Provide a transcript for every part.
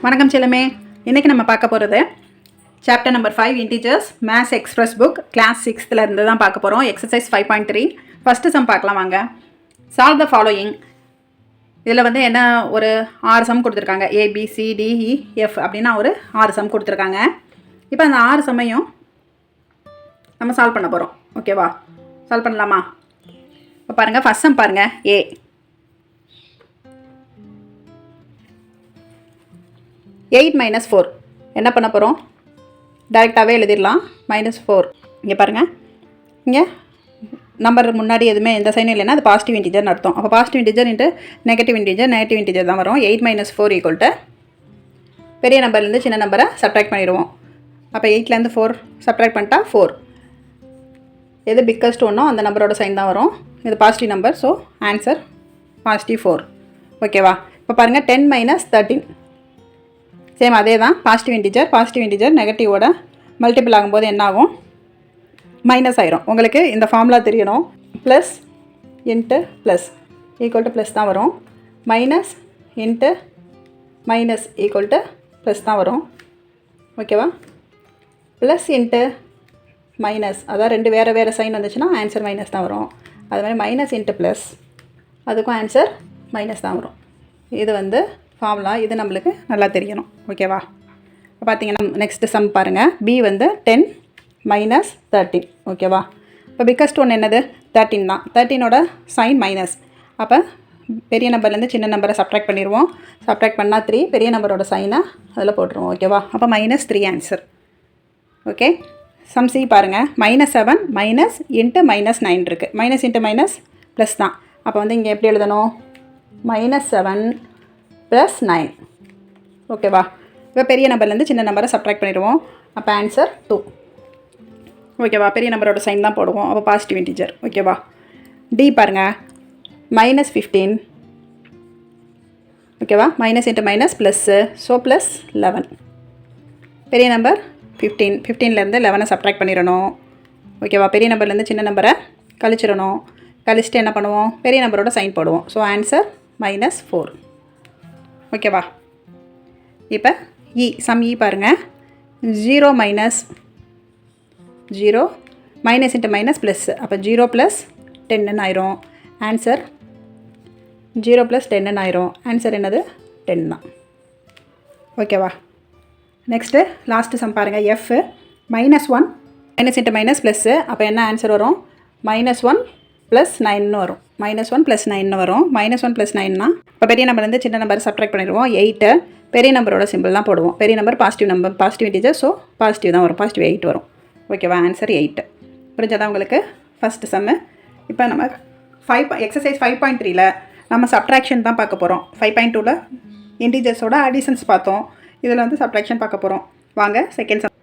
வணக்கம் செல்லமே. இன்றைக்கி நம்ம பார்க்க போகிறது chapter number 5 integers maths express book class 6th இருந்து தான் பார்க்க போகிறோம். எக்ஸசைஸ் 5.3 ஃபஸ்ட்டு சம் பார்க்கலாம் வாங்க. Solve the following. இதில் வந்து என்ன ஒரு 6 சம் கொடுத்துருக்காங்க. ABCDEF அப்படின்னா ஒரு 6 சம் கொடுத்துருக்காங்க. இப்போ அந்த 6 சம்மையும் நம்ம சால்வ் பண்ண போகிறோம். ஓகேவா? சால்வ் பண்ணலாமா? இப்போ பாருங்கள், ஃபஸ்ட் சம் பாருங்கள். A 8 - 4 என்ன பண்ண போகிறோம்? டைரெக்டாகவே எழுதிடலாம். -4 இங்கே பாருங்கள், இங்கே நம்பர் முன்னாடி எதுவுமே எந்த சைனும் இல்லைன்னா அது பாசிட்டிவ் இன்டிஜர்னு அர்த்தம். அப்போ positive integer into negative integer தான் வரும். 8 - 4 = பெரிய நம்பர்லேருந்து சின்ன நம்பரை சப்ட்ராக்ட் பண்ணிடுவோம். அப்போ 8லேருந்து 4 சப்ட்ராக்ட் பண்ணிட்டா 4. எது பிக்கஸ்ட் ஒன்றோ அந்த நம்பரோட சைன் தான் வரும். இது பாசிட்டிவ் நம்பர், ஸோ ஆன்சர் +4. ஓகேவா? இப்போ பாருங்கள், 10 - 13 சேம் அதே தான். பாசிட்டிவ் இன்டிஜர் நெகட்டிவோட மல்டிபிள் ஆகும்போது என்ன ஆகும்? மைனஸ் ஆயிரும். உங்களுக்கு இந்த ஃபார்முலா தெரியணும். Plus into plus equal to plus தான் வரும். Minus into minus equal to plus தான் வரும். ஓகேவா? ப்ளஸ் இன்ட்டு மைனஸ், அதாவது ரெண்டு வேறு சைன் வந்துச்சுன்னா ஆன்சர் மைனஸ் தான் வரும். அது மாதிரி மைனஸ் இன்ட்டு ப்ளஸ், அதுக்கும் ஆன்சர் மைனஸ் தான் வரும். இது வந்து ஃபார்முலா. இது நம்மளுக்கு நல்லா தெரியணும். ஓகேவா? இப்போ பார்த்தீங்கன்னா நெக்ஸ்ட்டு சம் பாருங்கள். B வந்து 10 - 13. ஓகேவா? இப்போ பிக்கஸ்ட் ஒன்று என்னது? 13 தான். 13ஓட சைன் மைனஸ். அப்போ பெரிய நம்பர்லேருந்து சின்ன நம்பரை சப்ட்ராக்ட் பண்ணிடுவோம். சப்ட்ராக்ட் பண்ணால் 3, பெரிய நம்பரோட சைனை அதில் போட்டுருவோம். ஓகேவா? அப்போ -3 ஆன்சர். ஓகே. சம் C பாருங்கள். -7 மைனஸ் இன்ட்டு -9 இருக்குது. மைனஸ் இன்ட்டு மைனஸ் ப்ளஸ் தான். அப்போ வந்து இங்கே எப்படி எழுதணும்? -7 + 9. ஓகேவா? இப்போ பெரிய நம்பர்லேருந்து சின்ன நம்பரை சப்ட்ராக்ட் பண்ணிடுவோம். அப்போ ஆன்சர் 2. ஓகேவா? பெரிய நம்பரோட சைன் தான் போடுவோம். அப்போ பாசிட்டிவ் இன்டிஜர். ஓகேவா? D பாருங்கள். -15. ஓகேவா? Minus into minus plus, so +11. பெரிய நம்பர் 15. 15லேருந்து 11 சப்ட்ராக்ட் பண்ணிடணும். ஓகேவா? பெரிய நம்பர்லேருந்து சின்ன நம்பரை கழிச்சிடணும். கழிச்சிட்டு என்ன பண்ணுவோம்? பெரிய நம்பரோட சைன் போடுவோம். So answer -4. ஓகேவா? இப்போ சம் E பாருங்கள். 0 - 0 மைனஸ் இன்ட்டு மைனஸ் ப்ளஸ், அப்போ 0 + 10 ஆயிரும். ஆன்சர் 0 + 10 ஆயிரும். ஆன்சர் என்னது? 10 தான். ஓகேவா? நெக்ஸ்ட்டு லாஸ்ட்டு சம் பாருங்கள். F -1 minus into minus plus, அப்போ என்ன ஆன்சர் வரும்? -1 + 9 வரும். -1 + 9 வரும். -1 + 9னா இப்போ பெரிய நம்பர்லேருந்து சின்ன நம்பர் சப்ட்ராக்ட் பண்ணிடுவோம். 8 பெரிய நம்பரோட சிம்பிள் தான் போடுவோம். பெரிய number positive number, positive integer, so positive தான் வரும். பாசிட்டிவ் 8 வரும். ஓகேவா? ஆன்சர் 8. புரிஞ்சதான் உங்களுக்கு ஃபஸ்ட்டு சம்மு. இப்போ நம்ம எக்ஸசைஸ் 5.3ல் நம்ம சப்ட்ராக்ஷன் தான் பார்க்க போகிறோம். 5.2ல் இன்டிஜர்ஸோட அடிஷன்ஸ் பார்த்தோம். இதில் வந்து சப்ட்ராக்ஷன் பார்க்க போகிறோம். வாங்க செகண்ட் சம்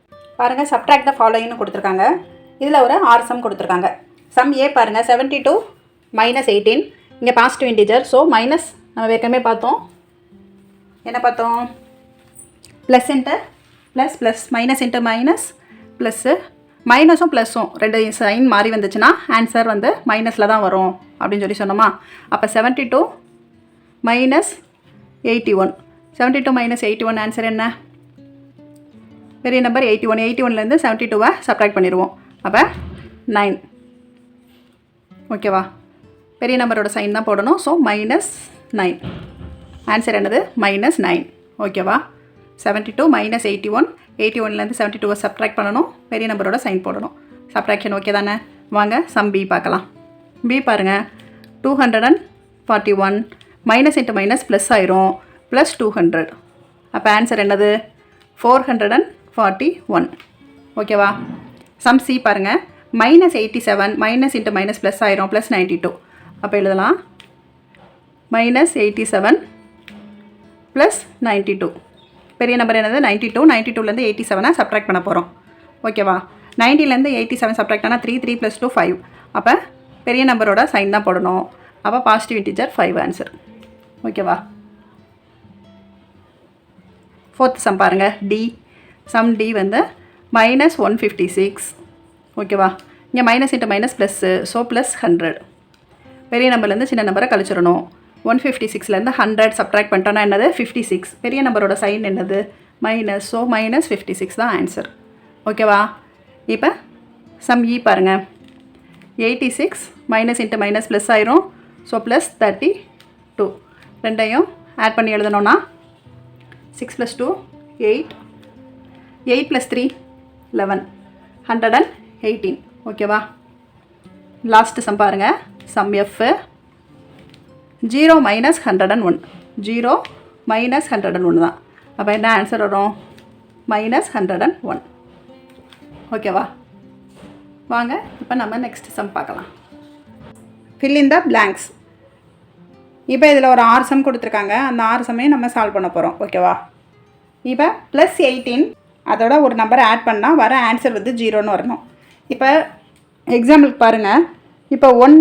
பாருங்கள். சப்ட்ராக்ட் த ஃபாலோயிங்னு கொடுத்துருக்காங்க. இதில் ஒரு 6 சம் கொடுத்துருக்காங்க. சம் A பாருங்கள். 72 - 18. இங்கே பாசிட்டிவ் இன்டிஜர், ஸோ மைனஸ் நம்ம ஏற்கனவே பார்த்தோம். என்ன பார்த்தோம்? Plus into plus plus, minus into minus plus, மைனஸும் ப்ளஸ்ஸும் ரெண்டு சைன் மாறி வந்துச்சுன்னா ஆன்சர் வந்து மைனஸில் தான் வரும் அப்படின்னு சொல்லி சொன்னோமா? அப்போ 72 - 81. 72 - 81 ஆன்சர் என்ன? பெரிய நம்பர் 81. 81லேருந்து 72வை சப்ட்ராக்ட் பண்ணிடுவோம். அப்போ 9. ஓகேவா? பெரிய நம்பரோட சைன் தான் போடணும். ஸோ -9. ஆன்சர் என்னது? -9. ஓகேவா? 72 - 81. 81லேருந்து 72வை சப்ட்ராக்ட் பண்ணணும். பெரிய நம்பரோட சைன் போடணும். சப்ட்ராக்ஷன் ஓகே தானே? வாங்க சம் B பார்க்கலாம். B பாருங்கள். 241 மைனஸ் இன்ட்டு மைனஸ் ப்ளஸ் ஆயிரும். +200. அப்போ ஆன்சர் என்னது? 441. ஓகேவா? சம் C பாருங்கள். -87 மைனஸ் இன்ட்டு மைனஸ் ப்ளஸ் ஆயிரும். +92. அப்போ எழுதலாம் -87 + 92. பெரிய நம்பர் என்னது? 92. 92லேருந்து 87 சப்ட்ராக்ட் பண்ண போகிறோம். ஓகேவா? 90லேருந்து 87 சப்ட்ராக்ட் ஆனால் 3 3 + 2 5. அப்போ பெரிய நம்பரோட சைன் தான் போடணும். அப்போ பாசிட்டிவ் இன்டிஜர் 5 ஆன்சர். ஓகேவா? ஃபோர்த் சம் பாருங்கள். D சம் D வந்து -156. ஓகேவா? இங்கே minus into minus plus, so +100. பெரிய நம்பர்லேருந்து சின்ன நம்பரை கழிச்சிடணும். 156லேருந்து 100 சப்ட்ராக்ட் பண்ணிட்டோன்னா என்னது 56. பெரிய நம்பரோட சைன் என்னது மைனஸ். ஸோ -56 தான் ஆன்சர். ஓகேவா? இப்போ சம் இ பாருங்கள். 86 மைனஸ் இன்ட்டு மைனஸ் ப்ளஸ் ஆயிரும். So plus 32. ரெண்டையும் ஆட் பண்ணி எழுதணும்னா 6 + 2 8, 8 + 3 11, 118. ஓகேவா? லாஸ்ட்டு சம் பாருங்கள். Sum F 0 - 101. 0 - 101 தான். அப்போ என்ன ஆன்சர் வரும் -101. ஓகேவா? வாங்க இப்போ நம்ம நெக்ஸ்ட் சம் பார்க்கலாம். Fill in the blanks. இப்போ இதில் ஒரு 6 சம் கொடுத்துருக்காங்க. அந்த 6 சம்மையும் நம்ம சால்வ் பண்ண போகிறோம். ஓகேவா? இப்போ +18 அதோட ஒரு நம்பர் ஆட் பண்ணால் வர ஆன்சர் வந்து 0ன்னு வரணும். இப்போ எக்ஸாம்பிளுக்கு பாருங்கள். இப்போ 1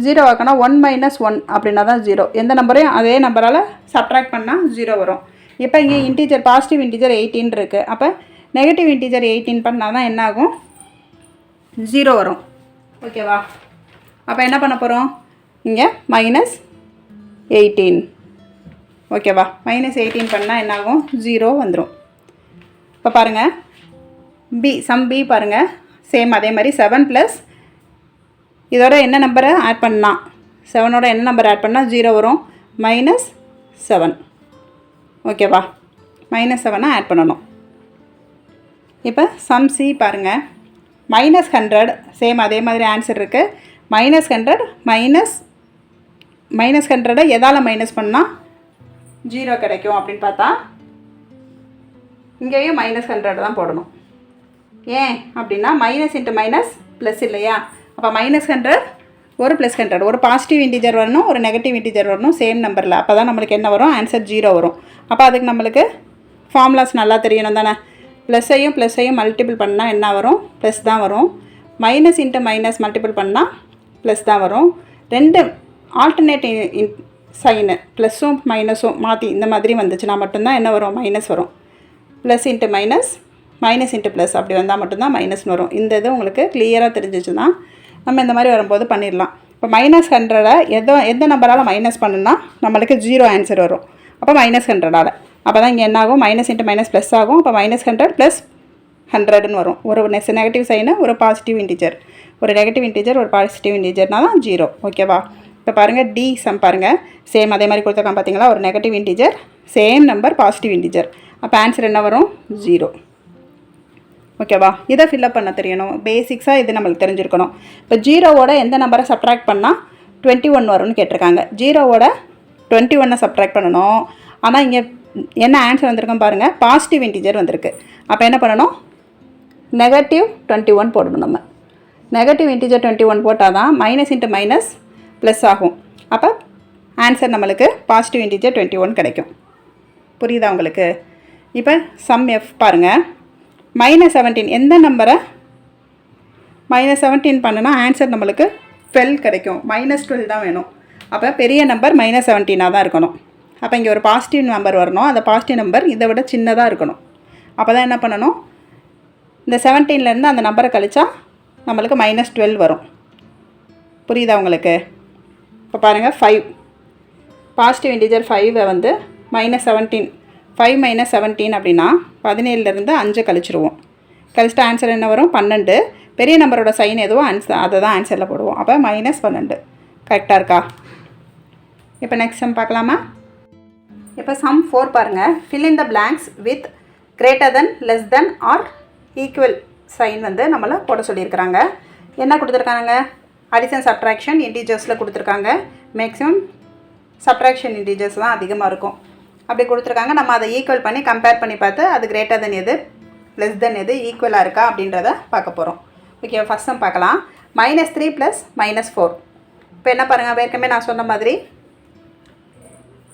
0 ஆக்கணும். 1 - 1 அப்படின்னா தான் 0. எந்த நம்பரையும் அதே நம்பரால் சப்ட்ராக்ட் பண்ணால் 0 வரும். இப்போ இங்கே இன்டீஜர் பாசிட்டிவ் இன்டீஜர் 18 இருக்குது. அப்போ நெகட்டிவ் இன்டீஜர் 18 பண்ணால் தான் என்ன ஆகும் 0 வரும். ஓகேவா? அப்போ என்ன பண்ண போகிறோம் இங்கே -18. ஓகேவா? -18 பண்ணால் என்ன ஆகும் 0 வந்துடும். இப்போ பாருங்கள் சம் பி பாருங்கள். சேம் அதே மாதிரி 7 + இதோட என்ன நம்பரை ஆட் பண்ணால் 7ஓட என்ன நம்பர் ஆட் பண்ணால் 0 வரும் -7. ஓகேவா? -7 ஆட் பண்ணணும். இப்போ சம் சி பாருங்கள். -100 சேம் அதே மாதிரி ஆன்சர் இருக்குது. -100 -100 எதால் மைனஸ் பண்ணால் 0 கிடைக்கும் அப்படின்னு பார்த்தா இங்கேயும் -100 தான் போடணும். ஏன் அப்படின்னா மைனஸ் இன்ட்டு மைனஸ் ப்ளஸ் இல்லையா? அப்போ -100 ஒரு +100 ஒரு பாசிட்டிவ் இன்டீஜர் வரணும், ஒரு நெகட்டிவ் இன்டீஜர் வரணும் சேம் நம்பரில். அப்போ தான் நம்மளுக்கு என்ன வரும் ஆன்சர் 0 வரும். அப்போ அதுக்கு நம்மளுக்கு ஃபார்முலாஸ் நல்லா தெரியணும் தானே. ப்ளஸ்ஸையும் மல்டிபிள் பண்ணால் என்ன வரும் ப்ளஸ் தான் வரும். மைனஸ் இன்ட்டு மைனஸ் மல்டிபிள் பண்ணால் ப்ளஸ் தான் வரும். ரெண்டு ஆல்டர்னேட் சைனு ப்ளஸ்ஸும் மைனஸும் மாற்றி இந்த மாதிரி வந்துச்சுன்னா மட்டும்தான் என்ன வரும் மைனஸ் வரும். Plus into minus, minus into plus அப்படி வந்தால் மட்டும்தான் மைனஸ்னு வரும். இந்த இது உங்களுக்கு கிளியராக தெரிஞ்சிச்சுன்னா நம்ம இந்த மாதிரி வரும்போது பண்ணிடலாம். இப்போ -100 எந்த நம்பரால் மைனஸ் பண்ணுன்னா நம்மளுக்கு 0 ஆன்சர் வரும். அப்போ -100ஆல் அப்போ தான் இங்கே என்ன ஆகும் மைனஸ் இன்ட்டு மைனஸ் ப்ளஸ் ஆகும். அப்போ -100 + 100ன்னு வரும். ஒரு நெகட்டிவ் சைனு ஒரு பாசிட்டிவ் இன்டீஜர், ஒரு நெகட்டிவ் இன்டீஜர் ஒரு பாசிட்டிவ் இன்டீஜர்னால் தான் 0. ஓகேவா? இப்போ பாருங்கள் டி சம் பாருங்கள். சேம் அதே மாதிரி கொடுத்துருக்கான் பார்த்தீங்களா. ஒரு negative integer same number positive integer. அப்போ ஆன்சர் என்ன வரும் 0. ஓகேவா? இதை ஃபில்அப் பண்ண தெரியணும். பேசிக்ஸாக இது நம்மளுக்கு தெரிஞ்சிருக்கணும். இப்போ 0வோட எந்த நம்பரை சப்ட்ராக்ட் பண்ணால் 21 வரும்னு கேட்டிருக்காங்க. 0வோட 21 சப்ட்ராக்ட் பண்ணணும். ஆனால் இங்கே என்ன ஆன்சர் வந்திருக்கோம் பாருங்கள், பாசிட்டிவ் இன்டீஜர் வந்திருக்கு. அப்போ என்ன பண்ணணும் -21 போடணும். நம்ம நெகட்டிவ் இன்டீஜர் 21 போட்டால் தான் மைனஸ் இன்ட்டு மைனஸ் ப்ளஸ் ஆகும். அப்போ ஆன்சர் நம்மளுக்கு பாசிட்டிவ் இன்டீஜர் 21 கிடைக்கும். புரியுதா உங்களுக்கு? இப்போ சம் எஃப் பாருங்கள். -17 எந்த நம்பரை -17 பண்ணுனா ஆன்சர் நம்மளுக்கு 12 கிடைக்கும். -12 தான் வேணும். அப்போ பெரிய நம்பர் -17 தான் இருக்கணும். அப்போ இங்கே ஒரு பாசிட்டிவ் நம்பர் வரணும். அந்த பாசிட்டிவ் நம்பர் இதை விட சின்னதாக இருக்கணும். அப்போ தான் என்ன பண்ணணும், இந்த 17லேருந்து அந்த நம்பரை கழிச்சா நம்மளுக்கு -12 வரும். புரியுதா உங்களுக்கு? இப்போ பாருங்கள் 5 பாசிட்டிவ் இன்டீஜர் 5 வந்து -17 5 - 17 அப்படின்னா 17லேருந்து 5 கழிச்சிருவோம். கழிச்சிட்டு ஆன்சர் என்ன வரும் 12. பெரிய நம்பரோட சைன் எதுவும் ஆன்சர் அதை தான் ஆன்சரில் போடுவோம். அப்போ -12 கரெக்டாக இருக்கா? இப்போ நெக்ஸ்ட் சம் பார்க்கலாமா? இப்போ சம் 4 பாருங்கள். Fill in the blanks with greater than less than or equal sign வந்து நம்மளை போட சொல்லியிருக்கிறாங்க. என்ன கொடுத்துருக்காங்க, அடிஷன் சப்ட்ராக்ஷன் இன்டீஜர்ஸில் கொடுத்துருக்காங்க. மேக்ஸிமம் சப்ட்ராக்ஷன் இன்டீஜர்ஸ் தான் அதிகமாக இருக்கும். அப்படி கொடுத்துருக்காங்க. நம்ம அதை ஈக்குவல் பண்ணி கம்பேர் பண்ணி பார்த்து அது கிரேட்டர் தென் எது லெஸ் தென் எது ஈக்குவலாக இருக்கா அப்படின்றத பார்க்க போகிறோம். ஓகே, ஃபஸ்ட் சம் பார்க்கலாம். -3 + -4. இப்போ என்ன பாருங்கள், ஏற்கனவே நான் சொன்ன மாதிரி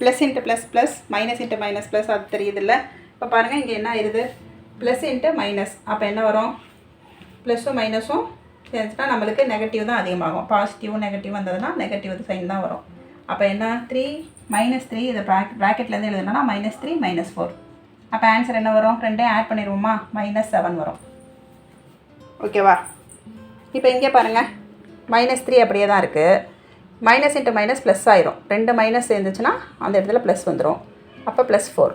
plus into plus plus minus into minus plus அது தெரியுதில்ல. இப்போ பாருங்கள் இங்கே என்ன ஆயிடுது ப்ளஸ் இன்ட்டு மைனஸ். அப்போ என்ன வரும் ப்ளஸ்ஸும் மைனஸும் சேர்ந்துச்சுன்னா நம்மளுக்கு நெகட்டிவ் தான் அதிகமாகும். பாசிட்டிவும் நெகட்டிவ் வந்ததுன்னா நெகட்டிவ் சைன் தான் வரும். அப்போ என்ன -3 இதை ப்ராக்கெட்லேருந்து எழுதுனா -3 -4. அப்போ ஆன்சர் என்ன வரும், ரெண்டையும் ஆட் பண்ணிடுவோமா -7 வரும். ஓகேவா? இப்போ இங்கே பாருங்கள் -3 அப்படியே தான் இருக்குது. மைனஸ் இன்ட்டு மைனஸ் ப்ளஸ் ஆயிரும். 2 மைனஸ் சேர்ந்துச்சுன்னா அந்த இடத்துல ப்ளஸ் வந்துடும். அப்போ +4.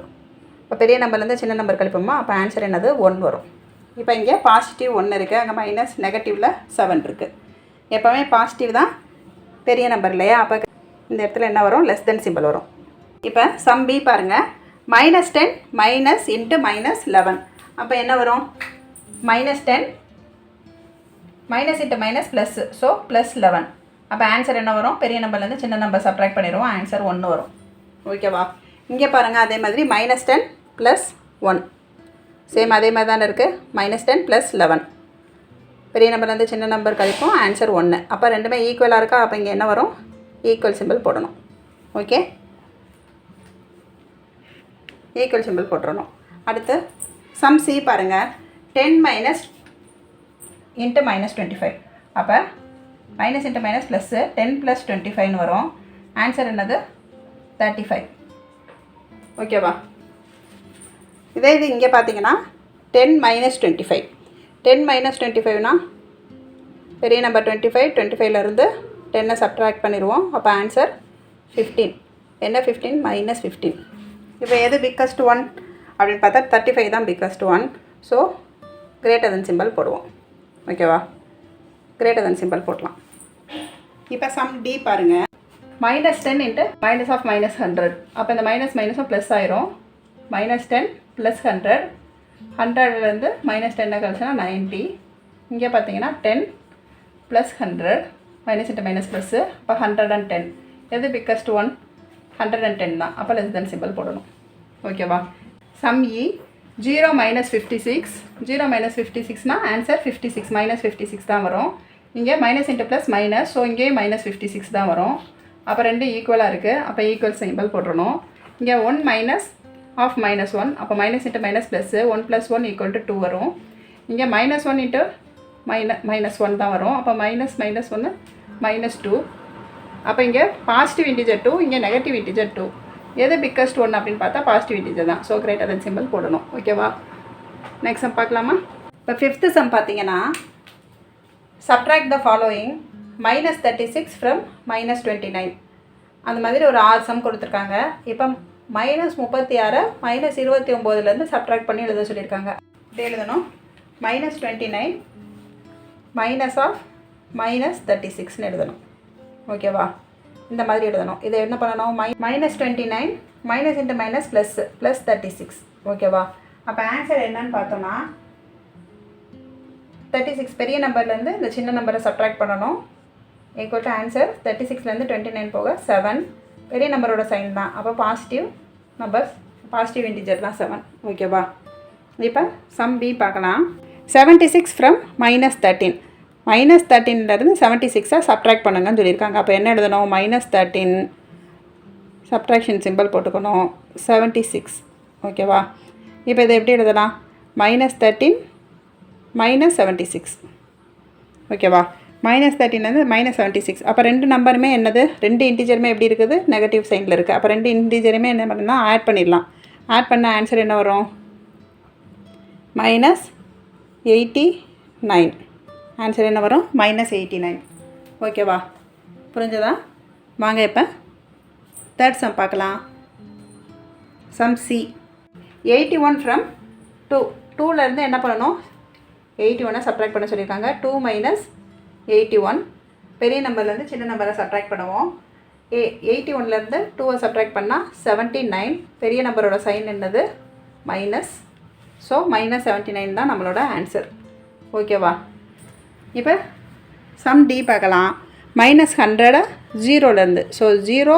இப்போ பெரிய நம்பர்லேருந்து சின்ன நம்பர் கழிப்போமா, அப்போ ஆன்சர் என்னது 1 வரும். இப்போ இங்கே பாசிட்டிவ் 1 இருக்குது, அங்கே மைனஸ் நெகட்டிவில் 7 இருக்குது. எப்போவுமே பாசிட்டிவ் தான் பெரிய நம்பர் இல்லையா, அப்போ இந்த இடத்துல என்ன வரும், லெஸ் தென் சிம்பிள் வரும். இப்போ சம் பி பாருங்கள், -10 மைனஸ் இன்ட்டு -11. அப்போ என்ன வரும், -10 minus into minus plus, so +11. அப்போ ஆன்சர் என்ன வரும், பெரிய நம்பர்லேருந்து சின்ன நம்பர் சப்ட்ராக்ட் பண்ணிடுவோம், ஆன்சர் 1 வரும். ஓகேவா. இங்கே பாருங்கள் அதே மாதிரி -10 + 1 சேம் அதே மாதிரி தானே இருக்குது. -10 + 11 பெரிய நம்பர்லேருந்து சின்ன நம்பர் கழிப்போம், ஆன்சர் 1. அப்போ ரெண்டுமே ஈக்குவலாக இருக்கா, அப்போ இங்கே என்ன வரும், ஈக்குவல் சிம்பிள் போடணும். ஓகே, ஈக்குவல் சிம்பிள் போட்டுறணும். அடுத்து சம் சி பாருங்கள், 10 மைனஸ் இன்ட்டு -25. அப்போ மைனஸ் இன்ட்டு மைனஸ் ப்ளஸ்ஸு 10 + 25 வரும். ஆன்சர் என்னது 35. ஓகேவா. இதே இது இங்கே பார்த்தீங்கன்னா 10 - 25. 10 - 25னா பெரிய நம்பர் 25, 25லேருந்து 10 சப்ட்ராக்ட் பண்ணிடுவோம். அப்போ ஆன்சர் 15. என்ன 15 -15. இப்போ எது பிக்கஸ்ட் ஒன் அப்படின்னு பார்த்தா 35 தான் biggest one. So greater than simple போடுவோம். ஓகேவா, கிரேட்டர் தென் சிம்பிள் போடலாம். இப்போ சம் டி பாருங்கள், -10 இன்ட்டு மைனஸ் ஆஃப் -100. அப்போ இந்த மைனஸ் மைனஸும் ப்ளஸ் ஆயிரும். -10 + 100, 100லேருந்து -10 கழிச்சுன்னா 90. இங்கே பார்த்தீங்கன்னா 10 + 100 மைனஸ் இன்ட்டு மைனஸ் ப்ளஸ்ஸு, அப்போ 110. எது பிக்கஸ்ட் ஒன், 110 தான். அப்போ லெஸ் தென் சிம்பிள் போடணும். ஓகேவா. சம் இ 0 - 56. 0 - 56னா ஆன்சர் 56, -56 தான் வரும். இங்கே minus into plus minus, so இங்கே -56 தான் வரும். அப்போ ரெண்டு ஈக்குவலாக இருக்குது, அப்போ ஈக்குவல் சிம்பிள் போட்டுறணும். இங்கே 1 மைனஸ் ஆஃப் -1, அப்போ மைனஸ் இன்ட்டு மைனஸ் ப்ளஸ்ஸு 1 + 1 = 2 வரும். இங்கே -1 இன்ட்டு -1 தான் வரும். அப்போ மைனஸ் -1 -2. அப்போ இங்கே பாசிட்டிவ் இன்டிஜர் 2, இங்கே நெகட்டிவ் இன்டிஜர் 2. எது பிக்கஸ்ட் ஒன் அப்படின்னு பார்த்தா பாசிட்டிவ் இன்டிஜர் தான். ஸோ கிரேட்டர் தென் சிம்பிள் போடணும். ஓகேவா. நெக்ஸ்ட் சம் பார்க்கலாமா. இப்போ 5th சம் பார்த்தீங்கன்னா, சப்ட்ராக்ட் த ஃபாலோயிங் -36 ஃப்ரம் -29. அந்த மாதிரி ஒரு 6 சம் கொடுத்துருக்காங்க. இப்போ -36 -29லேருந்து சப்ட்ராக்ட் பண்ணி எழுத சொல்லியிருக்காங்க. இது எழுதணும், -29 மைனஸ் ஆஃப் -36ன்னு எழுதணும். ஓகேவா, இந்த மாதிரி எழுதணும். இதை என்ன பண்ணணும், -29 மைனஸ் இன்ட்டு மைனஸ் ப்ளஸ் 36. ஓகேவா. அப்போ ஆன்சர் என்னன்னு பார்த்தோன்னா 36 பெரிய நம்பர்லேருந்து இந்த சின்ன நம்பரை சப்ட்ராக்ட் பண்ணணும். ஈக்குவல் டு ஆன்சர் 36லேருந்து 29 போக 7. பெரிய நம்பரோட சைன் தான், அப்போ பாசிட்டிவ் நம்பர்ஸ், பாசிட்டிவ் இன்டிஜர் தான் 7. ஓகேவா. இப்போ சம் பி பார்க்கலாம். 76 ஃப்ரம் -13. -13லேருந்து 76 சப்ட்ராக்ட் பண்ணுங்கன்னு சொல்லியிருக்காங்க. அப்போ என்ன எழுதணும், -13 சப்ட்ராக்ஷன் சிம்பிள் போட்டுக்கணும், 76. ஓகேவா. இப்போ இதை எப்படி எழுதலாம், -13 -76. ஓகேவா. -13லேருந்து -76. அப்போ ரெண்டு நம்பருமே என்னது, ரெண்டு இன்டிஜருமே எப்படி இருக்குது, நெகட்டிவ் சைனில் இருக்குது. அப்போ ரெண்டு இன்டிஜருமே என்ன பண்ணலாம், ஆட் பண்ணிடலாம். ஆட் பண்ண ஆன்சர் என்ன வரும், -89. ஆன்சர் என்ன வரும், -89. ஓகேவா, புரிஞ்சதா. வாங்க இப்போ தேர்ட் சம் பார்க்கலாம். Sum C 81 from 2. 2லேருந்து என்ன பண்ணணும், 81 சப்ட்ராக்ட் பண்ண சொல்லியிருக்காங்க. 2 - 81 பெரிய நம்பர்லேருந்து சின்ன நம்பரை சப்ட்ராக்ட் பண்ணுவோம். 81லேருந்து 2 சப்ட்ராக்ட் பண்ணால் 79. பெரிய நம்பரோட சைன் என்னது, மைனஸ். ஸோ -79 தான் நம்மளோட ஆன்சர். ஓகேவா. இப்போ சம் டி பார்க்கலாம். -100 0லேருந்து, ஸோ 0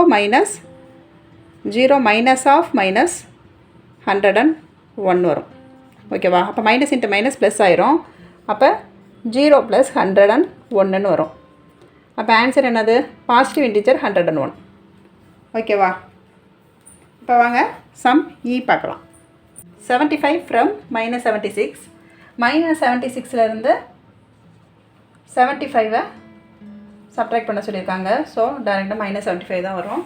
மைனஸ் ஆஃப் -101 வரும். ஓகேவா. அப்போ மைனஸ் இன்ட்டு மைனஸ் ப்ளஸ் ஆயிரும். அப்போ 0 + 101ன்னு வரும். அப்போ ஆன்சர் என்னது, பாசிட்டிவ் இன்டிஜர் 101. ஓகேவா. இப்போ வாங்க சம் இ பார்க்கலாம். 75 ஃப்ரம் -76. -76லேருந்து 75 சப்ட்ராக்ட் பண்ண சொல்லியிருக்காங்க. ஸோ டேரெக்டாக -75 தான் வரும்.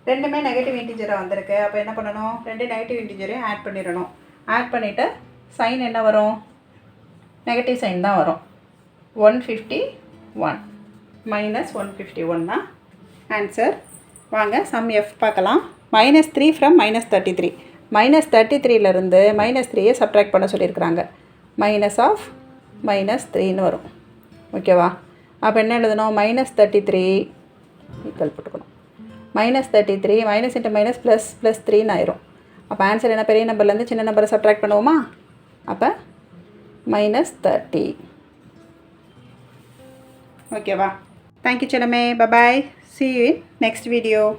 ரெண்டுமே நெகட்டிவ் இன்டிஜராக வந்திருக்கு. அப்போ என்ன பண்ணணும், ரெண்டு நெகட்டிவ் இன்டிஜரையும் ஆட் பண்ணிடணும். ஆட் பண்ணிவிட்டு சைன் என்ன வரும், நெகட்டிவ் சைன் தான் வரும். 151 -151 தான் ஆன்சர். வாங்க சம் எஃப் பார்க்கலாம். -3 ஃப்ரம் -33. -33லேருந்து -3யை சப்ட்ராக்ட் பண்ண சொல்லியிருக்கிறாங்க. மைனஸ் ஆஃப் -3ன்னு வரும். ஓகேவா? அப்போ என்ன எழுதணும்? -33 ஈக்குவல் போட்டுக்கணும். -33 minus into minus plus plus 3ன்னு ஆயிரும். அப்போ ஆன்சர் என்ன? பெரிய நம்பர்லேருந்து சின்ன நம்பரை சப்ட்ராக்ட் பண்ணுவோமா? அப்போ -30. ஓகேவா? Thank you Chellamae. Bye bye. See you in next video.